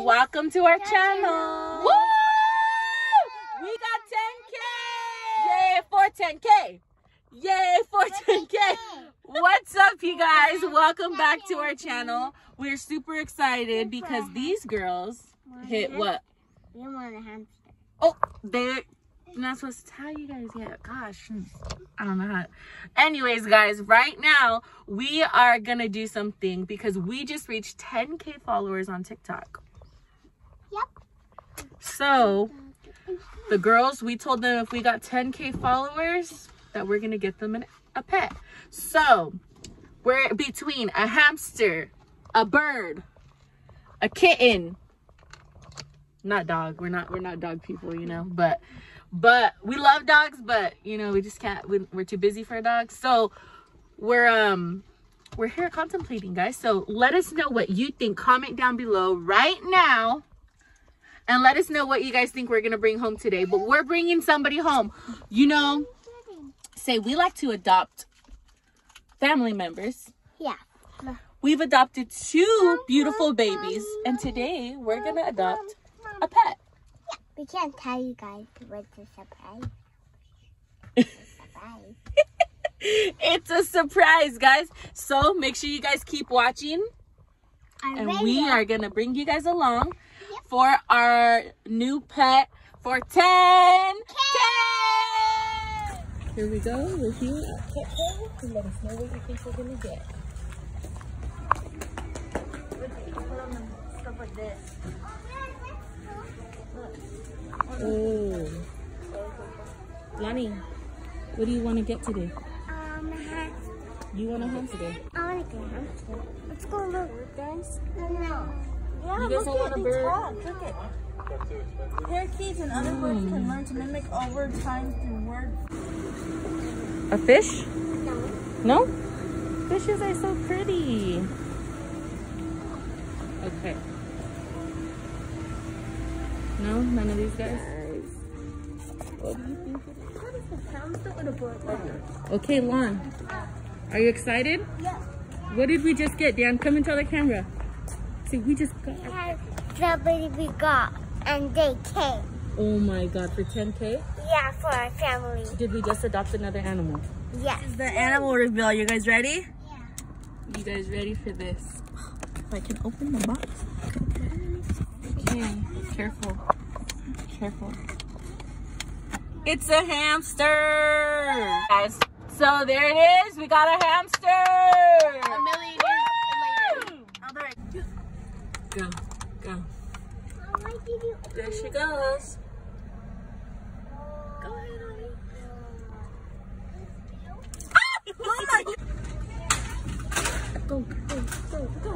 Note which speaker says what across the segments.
Speaker 1: Welcome to our channel. Woo! We got 10K. Yay for 10K. Yay for 10K. What's up, you guys? Welcome back to our channel. We're super excited because these girls hit what?
Speaker 2: You want a hamster.
Speaker 1: Oh, they're not supposed to tell you guys yet. Gosh, I don't know how. Anyways, guys, right now we are gonna do something because we just reached 10K followers on TikTok.
Speaker 2: Yep.
Speaker 1: So the girls, we told them if we got 10K followers that we're gonna get them a pet. So we're between a hamster, a bird, a kitten. Not dog. We're not dog people, you know, but we love dogs, but you know, we just can't, we're too busy for dogs. So we're here contemplating, guys. So let us know what you think. Comment down below right now and let us know what you guys think we're gonna bring home today. But we're bringing somebody home, you know. Say we like to adopt family members.
Speaker 2: Yeah.
Speaker 1: We've adopted 2 beautiful babies, and today we're gonna adopt a pet.
Speaker 2: We can't tell you guys what's a surprise.
Speaker 1: It's a surprise, guys. So make sure you guys keep watching, and we are gonna bring you guys along for our new pet for 10K. Here we go. We're here at Pet Show to let us know what you think we're gonna get.
Speaker 2: Stuff like this.
Speaker 1: Oh, Lonnie, what do you want to get today?
Speaker 2: Hamster.
Speaker 1: You want a hamster?
Speaker 2: I want to get a hamster. Let's go look, guys. No.
Speaker 3: Yeah,
Speaker 1: You guys don't want a bird?
Speaker 3: Look at parakeets and other birds can learn to mimic all word times through words.
Speaker 1: A fish?
Speaker 2: No.
Speaker 1: No? Fishes are so pretty. Okay. No? None of these guys? What do you think?
Speaker 3: What is a hamster with a bird?
Speaker 1: Okay, Lon. Are you excited?
Speaker 3: Yeah.
Speaker 1: What did we just get, Dan? Come and tell the camera. See, we just got...
Speaker 2: Somebody we got, and they came.
Speaker 1: Oh my God, for 10K?
Speaker 2: Yeah, for our family.
Speaker 1: Did we just adopt another animal?
Speaker 2: Yes.
Speaker 3: This is the animal reveal. You guys ready?
Speaker 2: Yeah.
Speaker 1: You guys ready for this? If I can open the box. Okay, careful. Careful. It's a hamster! Guys, so there it is. We got a hamster!
Speaker 3: A million years later. Oh, there.
Speaker 1: Go, go. There she goes.
Speaker 3: Go ahead, honey.
Speaker 2: Oh my God.
Speaker 1: Go, go, go, go.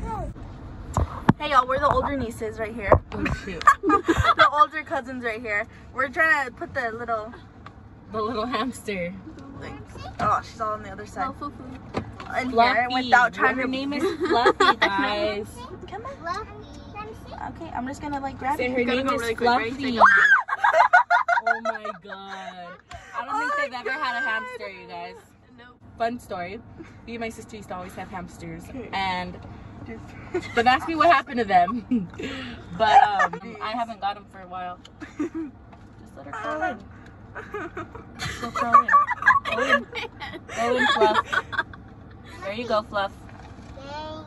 Speaker 2: Go.
Speaker 3: Hey y'all, we're the older nieces right here.
Speaker 1: Oh shoot.
Speaker 3: The older cousins right here. We're trying to put the little
Speaker 1: hamster.
Speaker 3: oh, she's all on the other side. In
Speaker 1: Fluffy.
Speaker 3: here without trying
Speaker 1: Her
Speaker 3: to
Speaker 1: name is Fluffy, guys.
Speaker 3: come on.
Speaker 2: Fluffy. Let me see.
Speaker 3: Okay, I'm just gonna like grab
Speaker 1: Say
Speaker 3: it.
Speaker 1: her
Speaker 3: You gotta
Speaker 1: name
Speaker 3: go
Speaker 1: is
Speaker 3: really quick. Ready,
Speaker 1: Fluffy.
Speaker 3: steady.
Speaker 1: Oh my God. I don't think they've ever had a hamster, you guys.
Speaker 3: Nope.
Speaker 1: Fun story. Me and my sister used to always have hamsters, and don't ask me what happened to them. But I haven't got them for a while. Just let her crawl in. Go crawl in. Go in. Go in, Fluff. There you go, Fluff.
Speaker 2: Dang.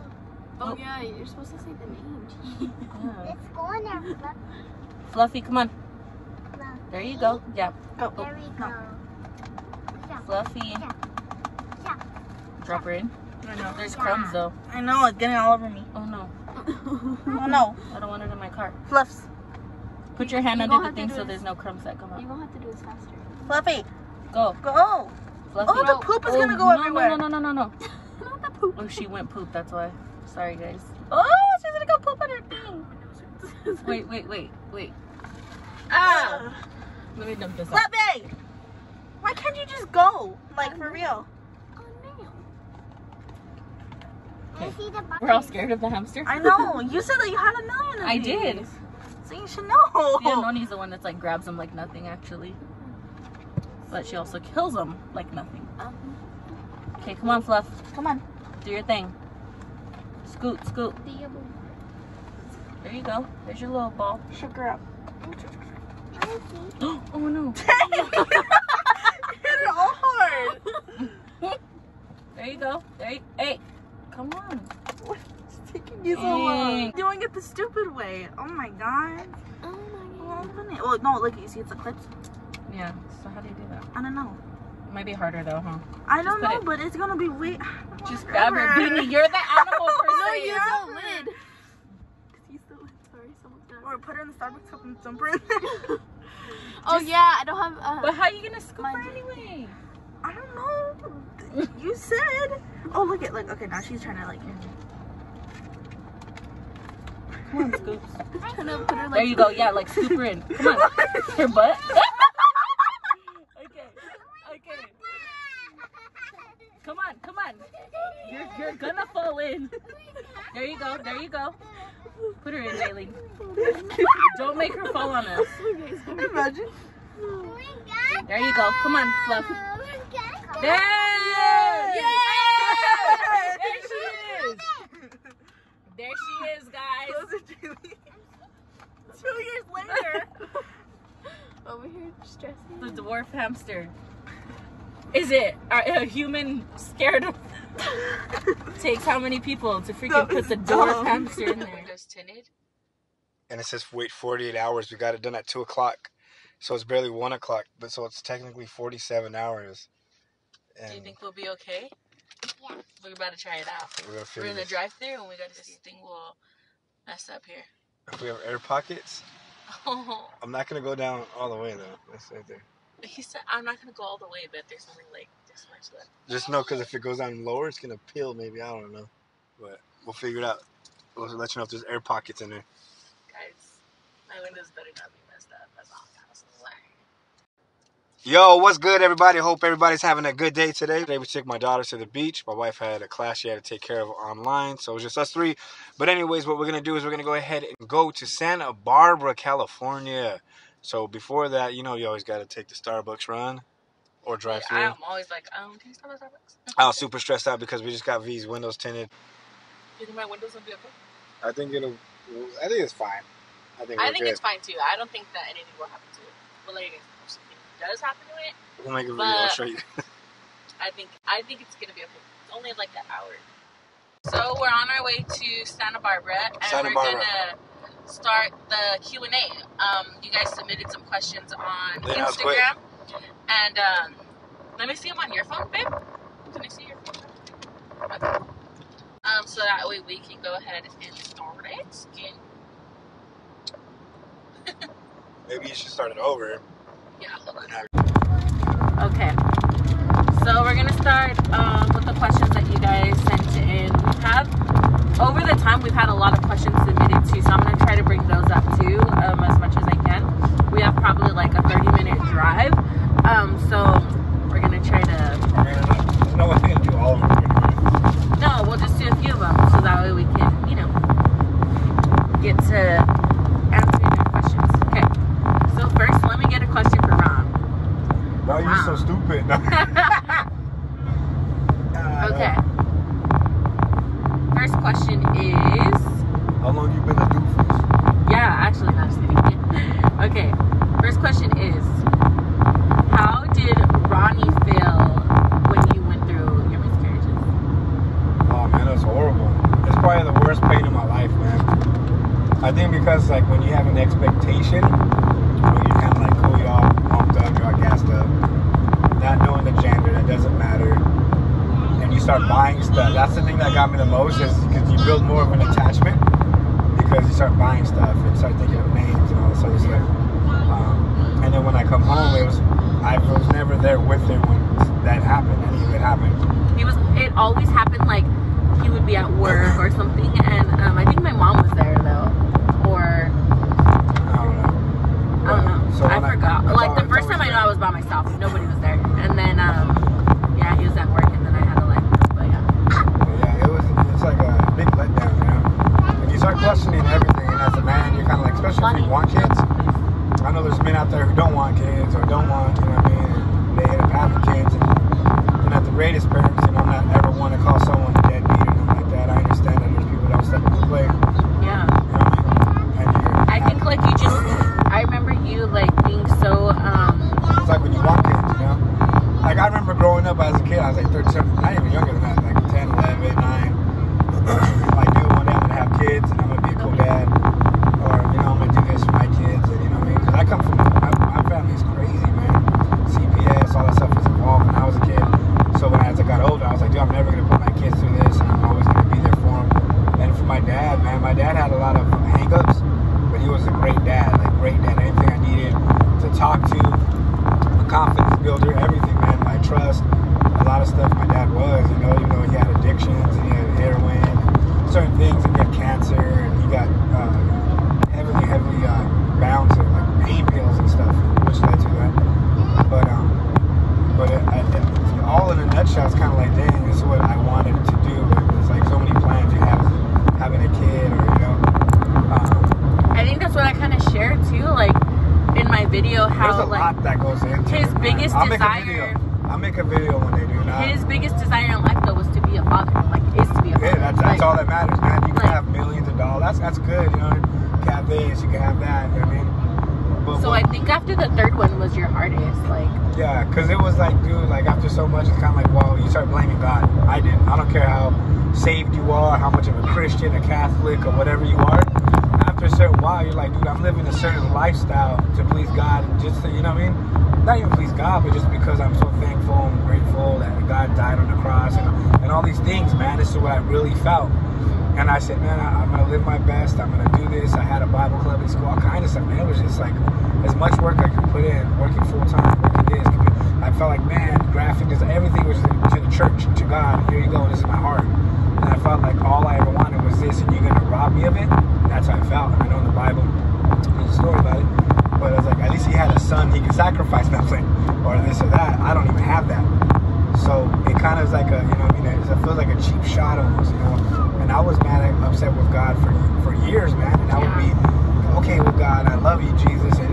Speaker 3: Oh yeah, you're supposed to say the name.
Speaker 1: Yeah.
Speaker 2: Let's go in there, Fluffy.
Speaker 1: Fluffy, come on. There you go. Yeah.
Speaker 3: Oh,
Speaker 2: There we go. Yeah.
Speaker 1: Fluffy.
Speaker 2: Yeah. Yeah.
Speaker 1: Drop her in.
Speaker 3: I know.
Speaker 1: There's crumbs though.
Speaker 3: I know, it's getting all over me.
Speaker 1: Oh no.
Speaker 3: Oh no.
Speaker 1: I don't want it in my car.
Speaker 3: Fluffs.
Speaker 1: Put your hand
Speaker 3: You
Speaker 1: under
Speaker 3: gonna
Speaker 1: the
Speaker 3: have to
Speaker 1: thing
Speaker 3: do
Speaker 1: so
Speaker 3: this.
Speaker 1: there's no crumbs that come
Speaker 3: You're
Speaker 1: out.
Speaker 3: gonna have to do this faster. Fluffy,
Speaker 1: Go.
Speaker 3: go.
Speaker 1: Fluffy.
Speaker 3: Oh, the poop is gonna go
Speaker 1: no,
Speaker 3: everywhere.
Speaker 1: No.
Speaker 3: Not the poop.
Speaker 1: Oh, she went poop, that's why. Sorry, guys.
Speaker 3: Oh, she's gonna go poop on her thing.
Speaker 1: Wait.
Speaker 3: Ah,
Speaker 1: Let me dump this out.
Speaker 3: Fluffy. Why can't you just go? Like, for real.
Speaker 2: I see the
Speaker 1: We're all scared of the hamster.
Speaker 3: I know. You said that you had a million of
Speaker 1: I
Speaker 3: these.
Speaker 1: did.
Speaker 3: So you should know.
Speaker 1: Yeah, Noni's the one that's like grabs them like nothing actually. But she also kills them like nothing. Okay, come on, Fluff.
Speaker 3: Come on.
Speaker 1: Do your thing. Just Scoot, scoot. There you go. There's your little ball.
Speaker 3: Sugar up.
Speaker 1: Oh no.
Speaker 3: Hit it all hard.
Speaker 1: There you go. There you, hey, come on.
Speaker 3: It's taking you so long. Doing it the stupid way. Oh my god.
Speaker 2: Oh my god.
Speaker 3: Well, no, look, you see it's the clips?
Speaker 1: Yeah, so how do you do that?
Speaker 3: I don't know.
Speaker 1: It might be harder though, huh?
Speaker 3: I don't know, but it's gonna be way.
Speaker 1: Just grab her beanie. You're the animal person.
Speaker 2: No, use the lid.
Speaker 3: Use the lid. Sorry, someone's got it. Or put her in the Starbucks cup and dump her in there.
Speaker 2: Oh yeah, I don't have.
Speaker 1: But how are you gonna scoop her anyway?
Speaker 3: I don't know. You said. Oh, look at okay. Now she's trying to like.
Speaker 1: Come on, Scoops.
Speaker 2: Trying to put her like.
Speaker 1: There you go. Yeah, like scoop her in. Come on. Her butt. Okay. Come on, come on. You're gonna fall in. There you go. There you go. Put her in, Daylene. Don't make her fall on us.
Speaker 3: Imagine.
Speaker 1: There you go. Come on, Fluff. There!
Speaker 3: Yay!
Speaker 1: There she is. There she is, guys.
Speaker 3: Those are 2 years later.
Speaker 2: Over here stressing.
Speaker 1: The dwarf hamster. Is it a human scared of takes how many people to freaking put the dwarf hamster in there? Just tinted.
Speaker 4: And it says wait 48 hours. We got it done at 2 o'clock. So it's barely 1 o'clock, but so it's technically 47 hours. And
Speaker 1: do you think we'll be okay? Yeah. We're about to try it out.
Speaker 4: We're
Speaker 1: in the drive-thru and we got this thing will mess up here.
Speaker 4: If we have air pockets,
Speaker 1: Oh.
Speaker 4: I'm not going to go down all the way though. That's right there.
Speaker 1: He said, I'm not going to go all the way, but there's only like this much left.
Speaker 4: Just know, because if it goes down lower, it's going to peel maybe. I don't know. But we'll figure it out. We'll let you know if there's air pockets in there.
Speaker 1: Guys, my windows better not be messed up. That's all I was like.
Speaker 4: Yo, what's good, everybody? Hope everybody's having a good day today. Today we took my daughter to the beach. My wife had a class she had to take care of online, so it was just us three. But anyways, what we're going to do is we're going to go ahead and go to Santa Barbara, California. So before that, you know, you always got to take the Starbucks run or drive through.
Speaker 1: I'm always like, can you stop at Starbucks?
Speaker 4: I was super stressed out because we just got V's windows tinted.
Speaker 1: You think my windows will be okay?
Speaker 4: I think it's fine. I think
Speaker 1: it's fine too. I don't think that anything will happen to it. Well, like, if something does happen to it,
Speaker 4: we'll make a video. I'll show you.
Speaker 1: I think it's gonna be okay. It's only like an hour. So we're on our way to Santa Barbara, and we're gonna start the Q&A. You guys submitted some questions on Instagram, and let me see them on your phone, babe. Can I see your phone? Okay. So that way we can go ahead and start it.
Speaker 4: Maybe you should start it over.
Speaker 1: Yeah, hold on. Okay. So we're gonna start with the questions that you guys sent in. Over the time, we've had a lot of questions submitted too, so I'm gonna try to bring those up too, as much as I can. We have probably like a 30-minute drive, so we're gonna try to.
Speaker 4: No, we're gonna do all of them.
Speaker 1: No, we'll just do a few of them, so that way we can, you know, get to answering your questions. Okay. So first, let me get a question for Ron.
Speaker 4: Why are you so stupid?
Speaker 1: Okay. First question is...
Speaker 4: How long you been a doofus?
Speaker 1: Yeah, actually, no, just kidding. Okay. First question is... How did Ronnie feel when you went through your miscarriages?
Speaker 4: Oh, man, that's horrible. It's probably the worst pain in my life, man. I think because, like, when you have an expectation, you kind of, like, cool you off, pumped up, you're all gassed up. Not knowing the gender, that doesn't matter. And you start buying stuff. That's the thing that got me the most, is because you build more of an attachment because you start buying stuff and start thinking of names and all this other stuff. And then when I come home, I was never there with him when that happened. Any of it happened.
Speaker 1: It always happened like he would be at work or something, and I think my mom was there though, or
Speaker 4: I don't know.
Speaker 1: So I forgot. Like the first time I know I was by myself, nobody was there, and then yeah, he was at work, and then I had to like, but yeah.
Speaker 4: It's like a big letdown, you know. And you start questioning everything, and as a man, you're kind of like, especially if you want kids. I know there's men out there who don't want kids or don't want, you know what I mean, and they end up having kids, and they're not the greatest parents, and I'm not ever one to call someone a deadbeat or nothing like that. I understand that there's people that certain things and get cancer, and he got heavily bound to like pain pills and stuff, which led to that. But all in a nutshell, it's kind of like, dang, this is what I wanted to do. It's like so many plans you have, having a kid, or
Speaker 1: I think that's what I kind of shared too, like in my video, how
Speaker 4: there's a lot that goes into
Speaker 1: his biggest desire.
Speaker 4: I'll make a video when they do that.
Speaker 1: His biggest desire in life though was to be a father, like is to be a father.
Speaker 4: Yeah, that's all that matters, man. You can have millions of dollars. That's good, you know. You can have this, you can have that. You know what I mean?
Speaker 1: So I think after the third one was your hardest, like.
Speaker 4: Yeah, because it was like, dude, like after so much, it's kind of like, well, you start blaming God. I didn't. I don't care how saved you are, how much of a Christian, a Catholic, or whatever you are. After a certain while, you're like, dude, I'm living a certain lifestyle to please God, and just to, you know what I mean? Not even please God, but just because I'm so thankful and grateful that God died on the cross and all these things, man. This is what I really felt. And I said, man, I'm going to live my best. I'm going to do this. I had a Bible club at school, all kind of stuff, man. It was just like as much work I could put in, working full-time, working this. I felt like, man, graphic design, everything was to the church, to God. Here you go, this is my heart. And I felt like all I ever wanted was this, and you're going to rob me of it? That's how I felt. I know in the Bible, there's a story about it. But I was like, at least he had a son he could sacrifice nothing, or this or that. I don't even have that. So it kind of is like a, you know what I mean? It feels like a cheap shot almost, you know? And I was mad and upset with God for years, man. And I would be okay with God. I love you, Jesus. And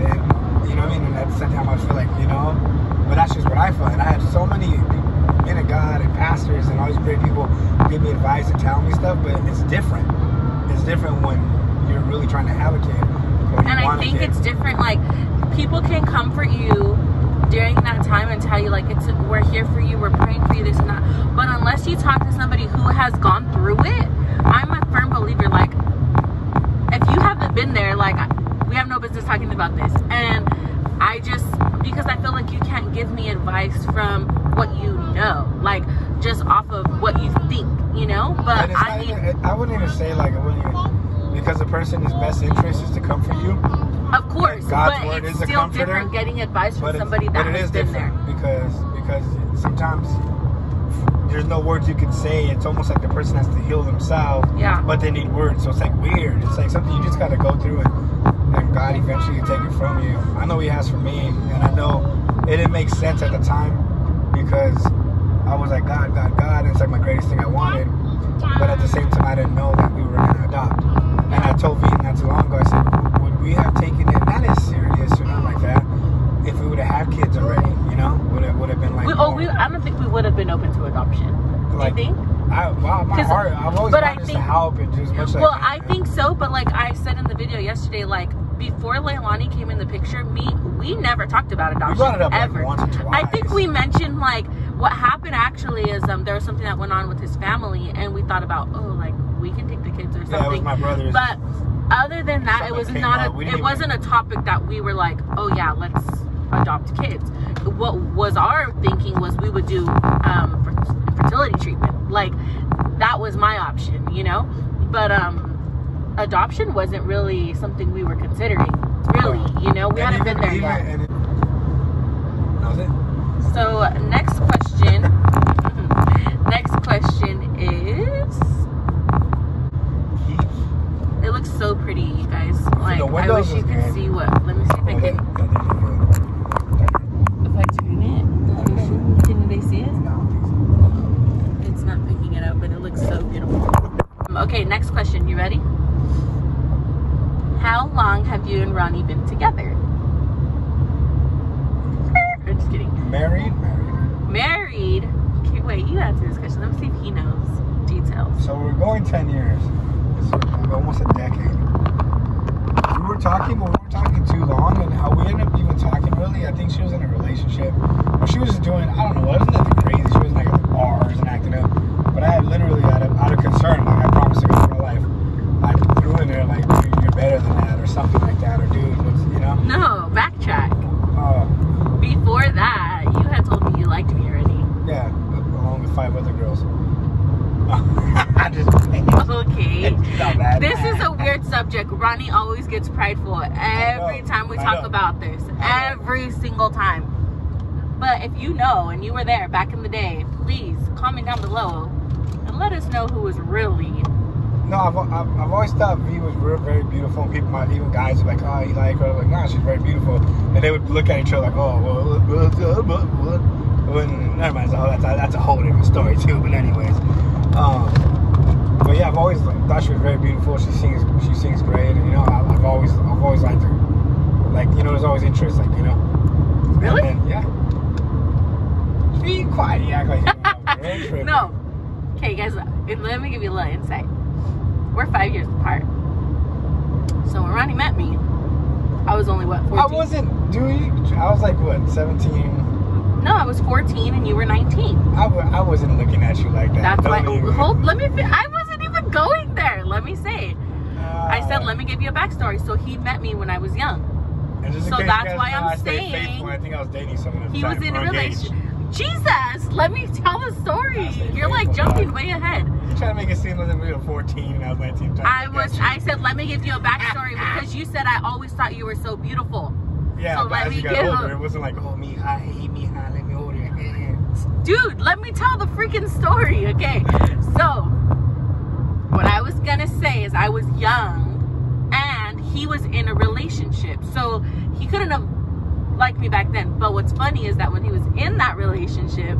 Speaker 4: you know what I mean? And at the same time, I feel like, you know, but that's just what I felt. And I had so many men of God and pastors and all these great people give me advice and tell me stuff, but it's different. It's different when you're really trying to have a kid.
Speaker 1: And I think it's different. Like, people can comfort you during that time and tell you, like, we're here for you, we're praying for you, this and that. But unless you talk to somebody who has gone through it, I'm a firm believer, like, if you haven't been there, like, we have no business talking about this. And I just, because I feel like you can't give me advice from what you know, like, just off of what you think, you know? But
Speaker 4: I wouldn't even say, like, because the person's best interest is to comfort you.
Speaker 1: Of course,
Speaker 4: God's
Speaker 1: but
Speaker 4: word
Speaker 1: it's
Speaker 4: is a
Speaker 1: still
Speaker 4: comforter,
Speaker 1: different getting advice from somebody that has been there.
Speaker 4: Because sometimes there's no words you can say. It's almost like the person has to heal themselves.
Speaker 1: Yeah.
Speaker 4: But they need words, so it's like weird. It's like something you just got to go through, and God eventually will take it from you. I know He has for me, and I know it didn't make sense at the time because I was like, God, and it's like my greatest thing I wanted. But at the same time, I didn't know that we were going to adopt. And I told V not too long ago, I said, would we have taken it not as serious or nothing like that if we would have had kids already, you know? Would have been like,
Speaker 1: I don't think we would have been open to adoption.
Speaker 4: Like,
Speaker 1: do you think?
Speaker 4: My heart, I've always wanted to help and do as much as
Speaker 1: well,
Speaker 4: I can.
Speaker 1: I think so, but like I said in the video yesterday, like, before Leilani came in the picture, we never talked about adoption.
Speaker 4: We brought it up
Speaker 1: ever.
Speaker 4: Like once or twice.
Speaker 1: I think we mentioned, like, what happened actually is there was something that went on with his family, and we thought about, like, we can take the kids or something.
Speaker 4: Yeah, it was my brother's.
Speaker 1: But other than that, it was it wasn't a topic that we were like, oh yeah, let's adopt kids. What was our thinking was we would do fertility treatment. Like, that was my option, you know? But adoption wasn't really something we were considering, really, you know? We hadn't been there yet.
Speaker 4: That was it.
Speaker 1: So, next question. Next question is... It looks so pretty, you guys. Like, I wish you could see what... Let me see if I can... If I turn it, can they see it? It's not picking it up, but it looks so beautiful. Okay, next question. You ready? How long have you and Ronnie been together? I'm just kidding.
Speaker 4: Married?
Speaker 1: Married? Okay, wait, you answer this question. Let me see if he knows details.
Speaker 4: So we're going 10 years. It's almost a decade. We were talking, but we weren't talking too long, and how we ended up even talking, really, I think she was in a relationship. Or she was just doing, I don't know, it wasn't nothing crazy. She wasn't like at the bars and acting up. But I had literally, out of concern, like, I promised her for my life, I threw in there, like, you're better than that, or something like that, or dude, you know?
Speaker 1: No, backtrack. Before that, you had told me you liked me already.
Speaker 4: Yeah, along with 5 other girls.
Speaker 1: Okay. This is a weird subject. Ronnie always gets prideful every time we talk about this. Every single time. But if you know and you were there back in the day, please comment down below and let us know who was really
Speaker 4: No, I've always thought V was very beautiful. And people, even guys, are like, oh, you like her? Like, nah, she's very beautiful. And they would look at each other like, oh, well, never mind. That's a whole different story too. But anyways, but yeah, I've always thought she was very beautiful. She sings great, and you know, I've always liked her. Like, you know, there's always interest, like, you know.
Speaker 1: Really?
Speaker 4: Then, yeah. Be quiet. You act like you're
Speaker 1: No. Okay, guys, let me give you a little insight. We're 5 years apart. So when Ronnie met me, I was only, what, 14?
Speaker 4: I wasn't, I was like, what, 17?
Speaker 1: No, I was 14 and you were 19.
Speaker 4: I wasn't looking at you like that.
Speaker 1: That's why, I wasn't even going there. Let me say. I said, let me give you a backstory. So he met me when I was young. So that's why I'm saying.
Speaker 4: I think I was dating someone at the
Speaker 1: he
Speaker 4: time,
Speaker 1: was in a
Speaker 4: engaged.
Speaker 1: relationship. Jesus, let me tell the story. You're like jumping way ahead.
Speaker 4: You trying to make it seem like we were 14 and I was 19.
Speaker 1: I said, let me give you a backstory because you said I always thought you were so beautiful.
Speaker 4: Yeah,
Speaker 1: so
Speaker 4: but as you got older, it wasn't like, oh, mija, hey, mija, let me hold your hands.
Speaker 1: Dude, let me tell the freaking story, okay? So, what I was gonna say is I was young and he was in a relationship. So, he couldn't have liked me back then. But what's funny is that when he was in that relationship,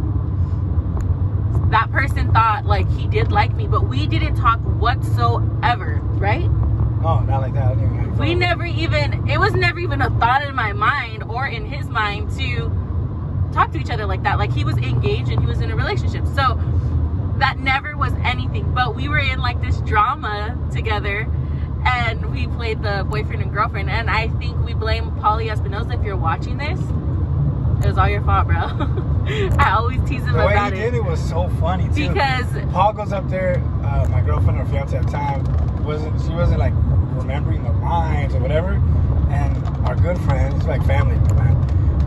Speaker 1: that person thought like he did like me, but we didn't talk whatsoever, right?
Speaker 4: Oh, not like that. I didn't even
Speaker 1: we never even, it was never even a thought in my mind or in his mind to talk to each other like that. Like, he was engaged and he was in a relationship. So that never was anything. But we were in like this drama together and we played the boyfriend and girlfriend. And I think we blame Paulie Espinosa. If you're watching this, it was all your fault, bro. I always tease him about it.
Speaker 4: The way he did it was so funny too.
Speaker 1: Because
Speaker 4: Paul goes up there, my girlfriend or fiance at the time, she wasn't like remembering the lines or whatever. And our good friend, he's like family, man,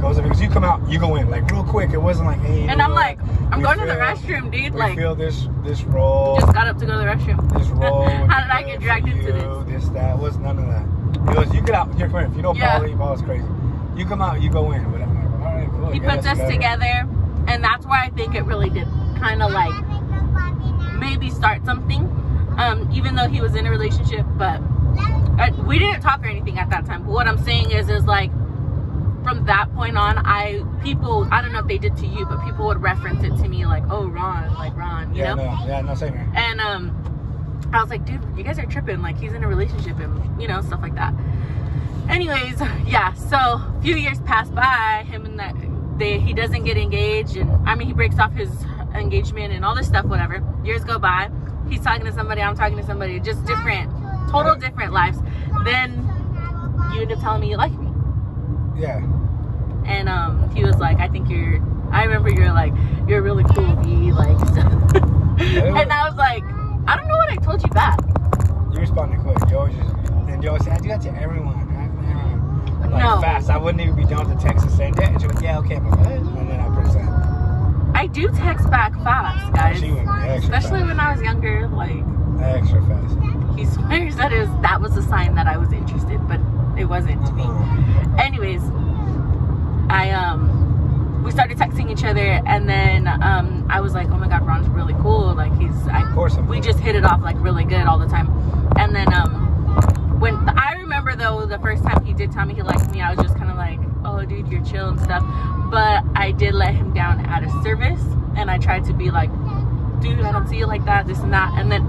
Speaker 4: goes up because you come out, you go in like real quick. It wasn't like, hey.
Speaker 1: And I'm like, I'm going to the restroom, dude.
Speaker 4: We
Speaker 1: like,
Speaker 4: feel this role.
Speaker 1: Just got up to go to the restroom.
Speaker 4: This role.
Speaker 1: How did I get dragged into this?
Speaker 4: That was none of that. He goes, you get out here, come here. If you know Paul's crazy. You come out, you go in. Whatever. All right, cool.
Speaker 1: He puts us together, and that's where I think it really did kind of like maybe start something. Even though he was in a relationship, but we didn't talk or anything at that time. But what I'm saying is like from that point on, I don't know if they did to you, but people would reference it to me like, oh, Ron, you know?
Speaker 4: No, same here.
Speaker 1: And I was like, dude, you guys are tripping. Like, he's in a relationship and, you know, stuff like that. Anyways, yeah, so a few years pass by, he doesn't get engaged, and I mean, he breaks off his engagement and all this stuff, whatever. Years go by, he's talking to somebody, I'm talking to somebody, just total different lives. Then you end up telling me you like me.
Speaker 4: Yeah.
Speaker 1: And he was like, I remember you're like, you're really cool, V, like, and I was like, I don't know what I told you back.
Speaker 4: You responded quick. You always say, I do that to everyone. Like, fast. I wouldn't even be down to text and saying that. And she was like, yeah, okay, but what? And then I press send.
Speaker 1: I do text back fast, guys.
Speaker 4: She went extra
Speaker 1: especially
Speaker 4: fast.
Speaker 1: when I was younger, like.
Speaker 4: Extra fast.
Speaker 1: He swears that was a sign that I was interested, but it wasn't to me. Anyways, we started texting each other, and then I was like, oh my god, Ron's really cool. Like, we just hit it off like really good all the time. And then when I remember though, the first time he did tell me he liked me, I was just kind of like, oh dude, you're chill and stuff. But I did let him down at a service, and I tried to be like, dude, I don't see you like that, this and that. And then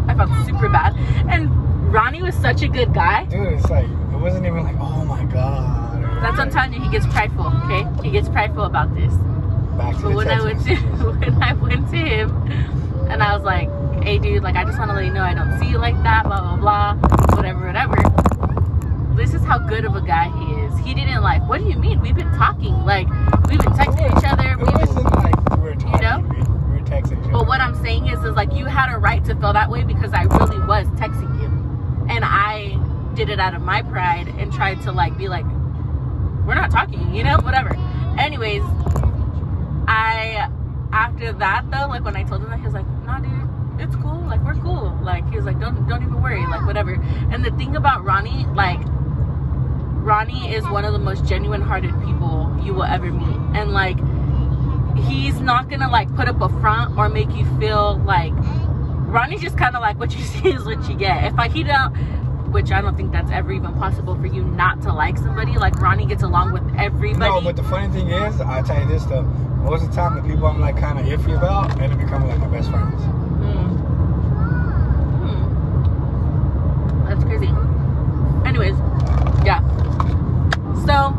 Speaker 1: I felt super bad. And Ronnie was such a good guy.
Speaker 4: Dude, it's like, it wasn't even like, oh my god.
Speaker 1: That's what I'm telling you, he gets prideful, okay? He gets prideful about this.
Speaker 4: But
Speaker 1: when I went to him, and I was like, hey dude, like, I just want to let you know I don't see you like that, blah blah blah, whatever. This is how good of a guy he is. He didn't like, what do you mean? We've been talking, like, we've been texting each other.
Speaker 4: It wasn't like we were talking,
Speaker 1: you know?
Speaker 4: We were texting each other.
Speaker 1: But what I'm saying is like, you had a right to feel that way because I really was texting you. And I did it out of my pride and tried to like, be like, we're not talking, you know, whatever. Anyways, after that though, like when I told him that, he was like, nah dude, it's cool, like we're cool. Like he was like, don't even worry, like whatever. And the thing about Ronnie, like Ronnie is one of the most genuine hearted people you will ever meet. And like, he's not gonna like put up a front or make you feel like Ronnie's just kind of like, what you see is what you get. If he don't, which I don't think that's ever even possible for you not to like somebody. Like Ronnie gets along with everybody.
Speaker 4: No, but the funny thing is, I'll tell you this though. Most of the time, the people I'm like kind of iffy about end up becoming like my best friends.
Speaker 1: That's crazy. Anyways, yeah. So,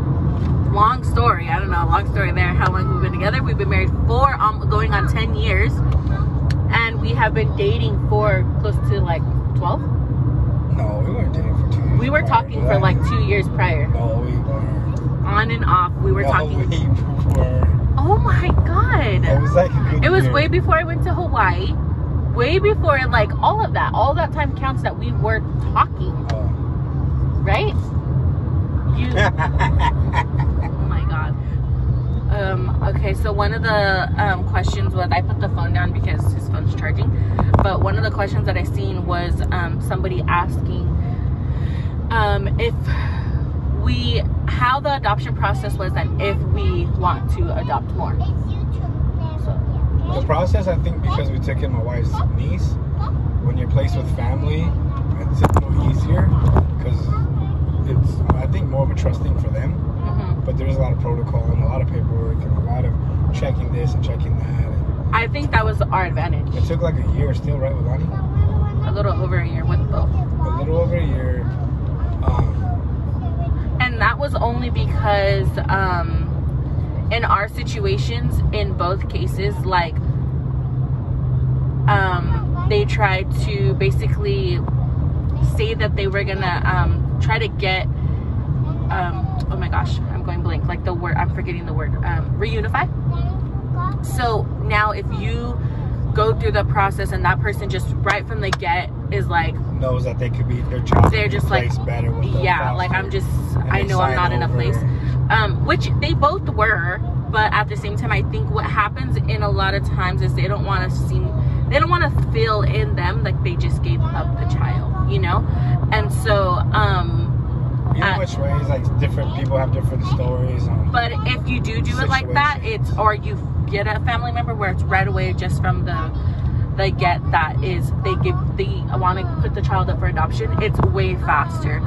Speaker 1: long story. I don't know, long story there. How long we've been together? We've been married for going on 10 years. And we have been dating for close to like 12?
Speaker 4: No, we weren't dating for 2 years.
Speaker 1: We were talking for like 2 years prior.
Speaker 4: No, we weren't.
Speaker 1: On and off, we were talking.
Speaker 4: We were.
Speaker 1: Oh my God.
Speaker 4: It was like a good
Speaker 1: It was
Speaker 4: year.
Speaker 1: way before I went to Hawaii. Way before, like, all of that. All that time counts that we were talking. Right? You. Oh my God. Okay, so one of the questions was, I put the phone down because his phone's charging, but one of the questions that I seen was somebody asking how the adoption process was and if we want to adopt more. So
Speaker 4: the process, I think, because we took in my wife's niece, when you're placed with family, it's a little easier because it's, I think, more of a trust thing for them. But there's a lot of protocol and a lot of paperwork and a lot of checking this and checking that. And
Speaker 1: I think that was our advantage.
Speaker 4: it took like a year still, right, with Lonnie?
Speaker 1: A little over a year with both.
Speaker 4: A little over a year.
Speaker 1: And that was only because in our situations, in both cases, like they tried to basically say that they were gonna try to get oh my gosh, I'm going blank, like the word, I'm forgetting the word, reunify. So now if you go through the process and that person just right from the get is like,
Speaker 4: knows that they could be, their child,
Speaker 1: they're just like,
Speaker 4: better with the
Speaker 1: yeah, like I'm just, I know I'm not in a place, which they both were, but at the same time, I think what happens in a lot of times is they don't want to feel in them like they just gave up the child, you know? And so,
Speaker 4: which ways, like different people have different stories.
Speaker 1: But if you do it like that, it's, or you get a family member where it's right away just from the get that is they want to put the child up for adoption, it's way faster.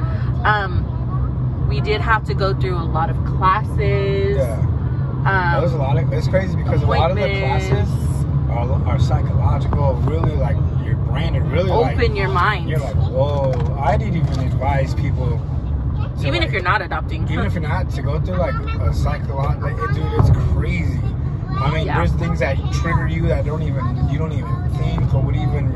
Speaker 1: We did have to go through a lot of classes.
Speaker 4: Yeah. There's a lot of, it's crazy because a lot of the classes are psychological, really like your brain and really
Speaker 1: open
Speaker 4: like,
Speaker 1: your mind.
Speaker 4: You're like, whoa. I didn't even advise people to,
Speaker 1: even
Speaker 4: like,
Speaker 1: if you're not adopting,
Speaker 4: even if you're not, to go through like a psychological, like, dude, it's crazy. I mean, there's things that trigger you that you don't even think, or would even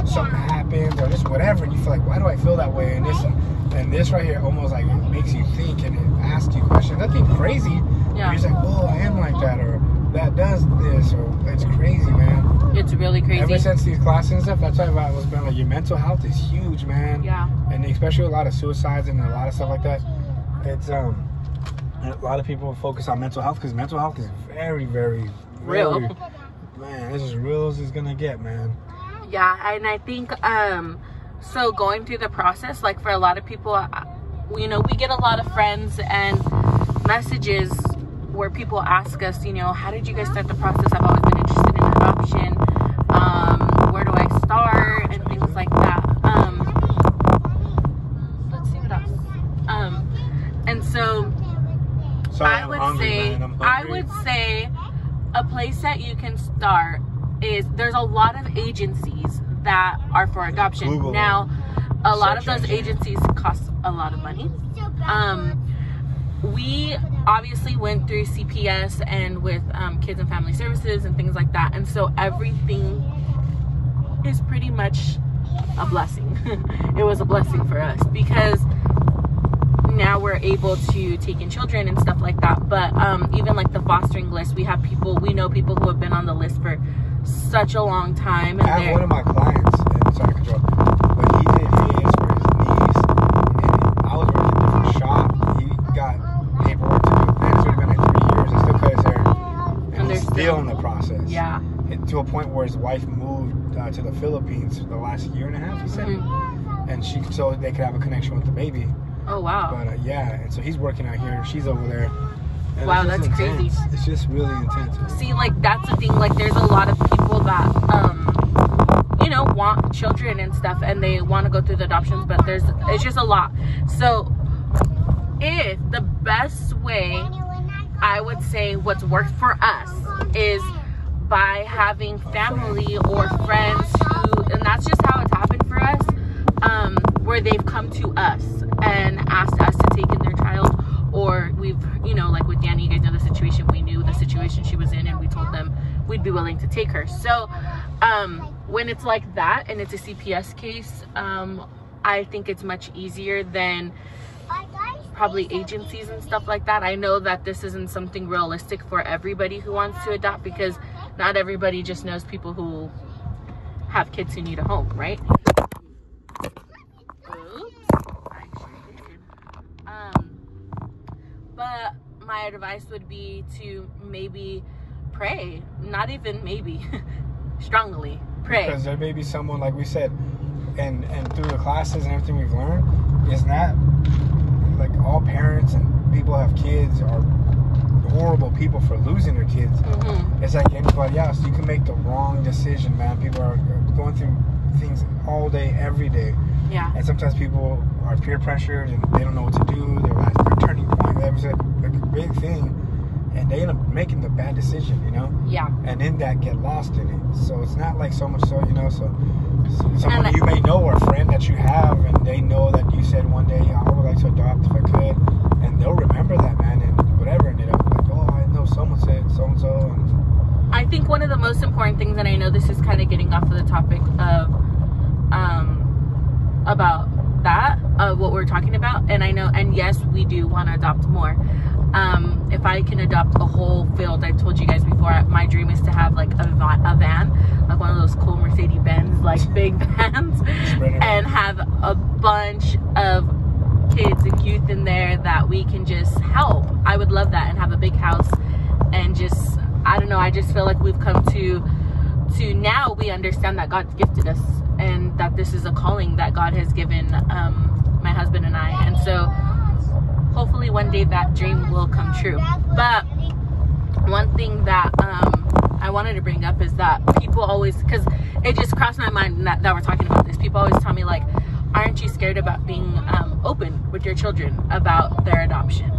Speaker 4: something happens or just whatever, and you feel like, why do I feel that way? And this right here almost like it makes you think and it asks you questions. Nothing crazy.
Speaker 1: Yeah.
Speaker 4: You're just like, whoa, I am like that, or that does this, or it's crazy, man.
Speaker 1: It's really crazy.
Speaker 4: Ever since these classes and stuff, that's why I've always been like, your mental health is huge, man.
Speaker 1: Yeah.
Speaker 4: And especially with a lot of suicides and a lot of stuff like that, it's a lot of people focus on mental health because mental health is very, very
Speaker 1: real.
Speaker 4: Man, it's as real as it's gonna get, man.
Speaker 1: Yeah, and I think so going through the process, like for a lot of people, you know, we get a lot of friends and messages where people ask us, you know, how did you guys start the process? I've always been interested in adoption. Where do I start? And things like that. Let's see what else. And so
Speaker 4: Sorry,
Speaker 1: I would say a place that you can start is, there's a lot of agencies that are for adoption.
Speaker 4: Google
Speaker 1: now, a lot of
Speaker 4: search
Speaker 1: those
Speaker 4: engine.
Speaker 1: agencies cost a lot of money. We obviously went through CPS and with Kids and Family Services and things like that, and so everything is pretty much a blessing. It was a blessing for us because now we're able to take in children and stuff like that. But even like the fostering list, we know people who have been on the list for such a long time. And
Speaker 4: I have one of my clients, and sorry to control, but he did his for his niece, and I was working in a different shop. He got paperwork to do. It's already been like 3 years. He still cut his hair, and
Speaker 1: they're
Speaker 4: he's still in the process.
Speaker 1: Yeah.
Speaker 4: To a point where his wife moved to the Philippines the last year and a half, he said, and so they could have a connection with the baby.
Speaker 1: Oh wow.
Speaker 4: But yeah, and so he's working out here, she's over there. And
Speaker 1: Wow,
Speaker 4: it's just
Speaker 1: that's
Speaker 4: intense.
Speaker 1: crazy.
Speaker 4: It's just really intense.
Speaker 1: See, like that's the thing. Like, there's a lot of people that you know, want children and stuff, and they want to go through the adoptions, but it's just a lot. So if the best way, I would say what's worked for us is by having family or friends who, and that's just how it's happened for us, where they've come to us and asked us to take in their child, or we've, you know, like with Danny, you guys know the situation, we knew the situation she was in, and we told them we'd be willing to take her. So when it's like that and it's a CPS case, I think it's much easier than probably agencies and stuff like that. I know that this isn't something realistic for everybody who wants to adopt, because not everybody just knows people who have kids who need a home, right? But my advice would be to maybe pray, not even maybe, strongly pray.
Speaker 4: Because there may be someone, like we said, and through the classes and everything we've learned, is not like all parents and people who have kids are horrible people for losing their kids. It's like anybody else. You can make the wrong decision, man. People are going through things all day, every day.
Speaker 1: Yeah.
Speaker 4: And sometimes people are peer pressured and they don't know what to do. They're at their turning point. That was a big thing. And they end up making the bad decision, you know?
Speaker 1: Yeah.
Speaker 4: And then that get lost in it. So it's not like so much so, you know, so someone you may know, or a friend that you have, and they know that you said one day, I would like to adopt if I could. And they'll remember that, man, and whatever. And they'll be like, oh, I know someone said so-and-so. And
Speaker 1: I think one of the most important things, and I know this is kind of getting off of the topic of, about that, what we're talking about. And I know, and yes, we do want to adopt more. If I can adopt a whole field, I told you guys before, my dream is to have like a van, like one of those cool Mercedes-Benz, like big vans, and have a bunch of kids and youth in there that we can just help. I would love that, and have a big house, and just, I don't know, I just feel like we've come to now we understand that God's gifted us, and that this is a calling that God has given my husband and I. And so hopefully one day that dream will come true. But one thing that I wanted to bring up is that people always, because it just crossed my mind that we're talking about this, people always tell me, like, aren't you scared about being open with your children about their adoption?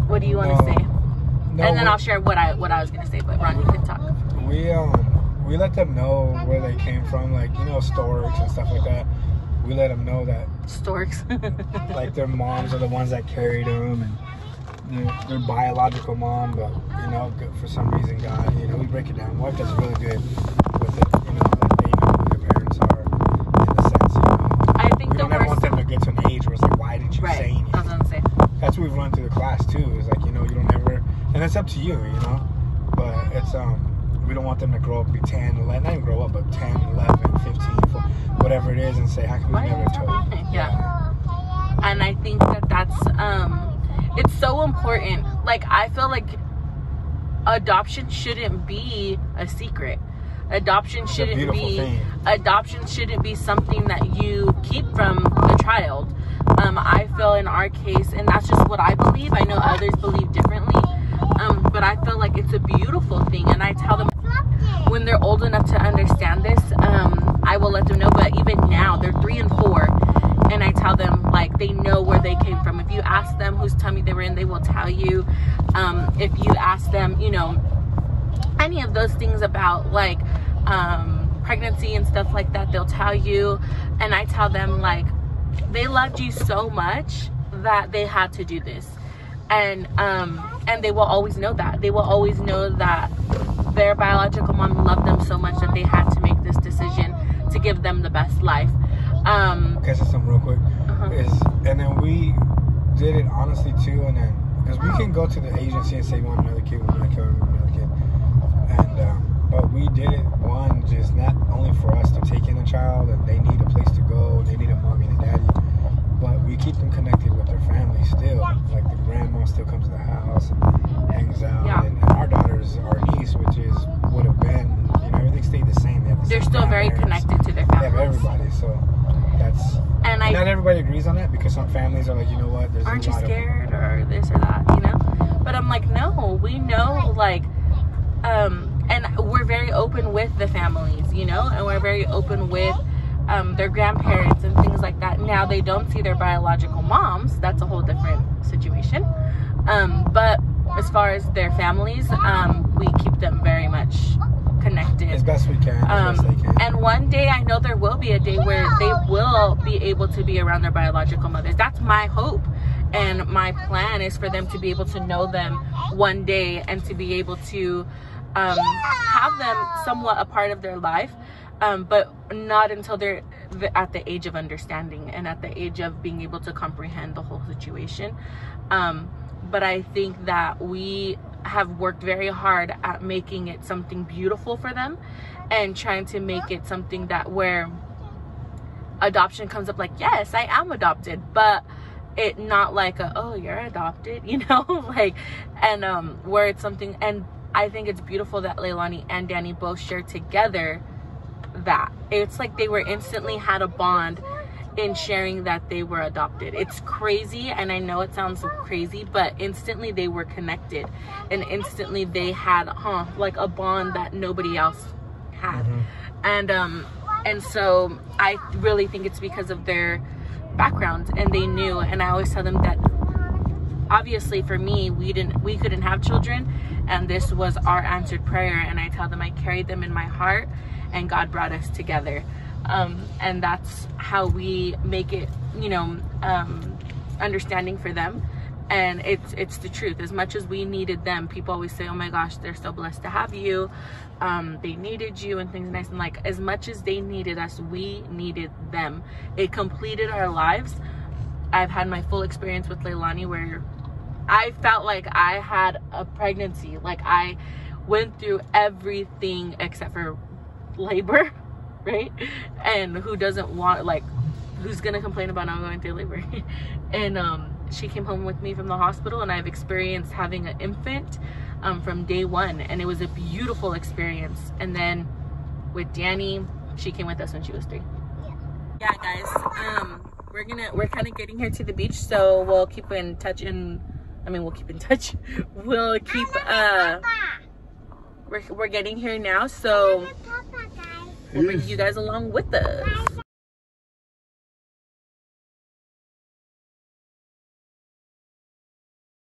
Speaker 1: What do you want to say?
Speaker 4: No,
Speaker 1: and then I'll share what I was going to say, but Ron, you can talk.
Speaker 4: We let them know where they came from, like, you know, storks and stuff like that. We let them know that
Speaker 1: Storks.
Speaker 4: like their moms are the ones that carried them, and their biological mom, but, you know, for some reason God, you know, we break it down. My wife does really good with it, you know, that they know who their parents are, in the sense, you know.
Speaker 1: I think
Speaker 4: we don't ever want them to get to an age where it's like, why didn't you say anything?
Speaker 1: I was gonna say.
Speaker 4: That's what we've run through the class too, is like, you know, you don't ever, and it's up to you, you know, but it's we don't want them to grow up, be 10, 11, not even grow up, but 10, 11, 15, whatever it is, and say, how can we never told?
Speaker 1: Yeah. And I think that's it's so important. Like, I feel like adoption shouldn't be a secret. Adoption shouldn't be something that you keep from the child. I feel in our case, and that's just what I believe, I know others believe differently, but I feel like it's a beautiful thing. And I tell them when they're old enough to understand this, I will let them know. But even now, they're 3 and 4, and I tell them, like, they know where they came from. If you ask them whose tummy they were in, they will tell you. If you ask them, you know, any of those things about, like, pregnancy and stuff like that, they'll tell you. And I tell them, like, they loved you so much that they had to do this. And they will always know that. They will always know that their biological mom loved them so much that they had to make this decision to give them the best life.
Speaker 4: Can I say something real quick? And then we did it honestly too, and then, because we can go to the agency and say we want another kid, we want another kid. And, but we did it, one, just not only for us to take in a child, and they need a place to go, they need a mommy and a daddy, but we keep them connected with their family still. Like, the grandma still comes to the house and hangs out.
Speaker 1: Yeah.
Speaker 4: And our daughter's our niece, which would have been, you know, everything stayed the same.
Speaker 1: They're still very connected to their families.
Speaker 4: They have everybody, so that's, and not everybody agrees on that, because some families are like, you know what, there's
Speaker 1: aren't
Speaker 4: a lot
Speaker 1: you scared or this or that, you know? But I'm like, no, we know, like, and we're very open with the families, you know, and we're very open with their grandparents and things like that. Now they don't see their biological moms, that's a whole different situation, but as far as their families, we keep them very much connected
Speaker 4: as best we can, as best they can.
Speaker 1: And one day, I know there will be a day where they will be able to be around their biological mothers. That's my hope, and my plan is for them to be able to know them one day, and to be able to have them somewhat a part of their life, but not until they're at the age of understanding and at the age of being able to comprehend the whole situation. But I think that we have worked very hard at making it something beautiful for them, and trying to make it something that where adoption comes up like, yes, I am adopted, but it not like a, oh, you're adopted, you know, like, and where it's something. And I think it's beautiful that Leilani and Danny both share together that it's like they were instantly had a bond in sharing that they were adopted. It's crazy, and I know it sounds crazy, but instantly they were connected, and instantly they had like a bond that nobody else had. And so I really think it's because of their background, and they knew. And I always tell them that obviously for me, we couldn't have children, and this was our answered prayer. And I tell them I carried them in my heart, and God brought us together. And that's how we make it, you know, understanding for them. And it's the truth. As much as we needed them, people always say, oh my gosh, they're so blessed to have you, they needed you and things nice. And like, as much as they needed us, we needed them. It completed our lives. I've had my full experience with Leilani, where I felt like I had a pregnancy. Like, I went through everything except for labor, right? And who doesn't want, like, who's gonna complain about not going through labor? And she came home with me from the hospital, and I've experienced having an infant from day one, and it was a beautiful experience. And then with Danny, she came with us when she was 3. Yeah, guys, we're kind of getting here to the beach, so we'll keep in touch. We'll keep we're getting here now, so we'll bring you guys along with us.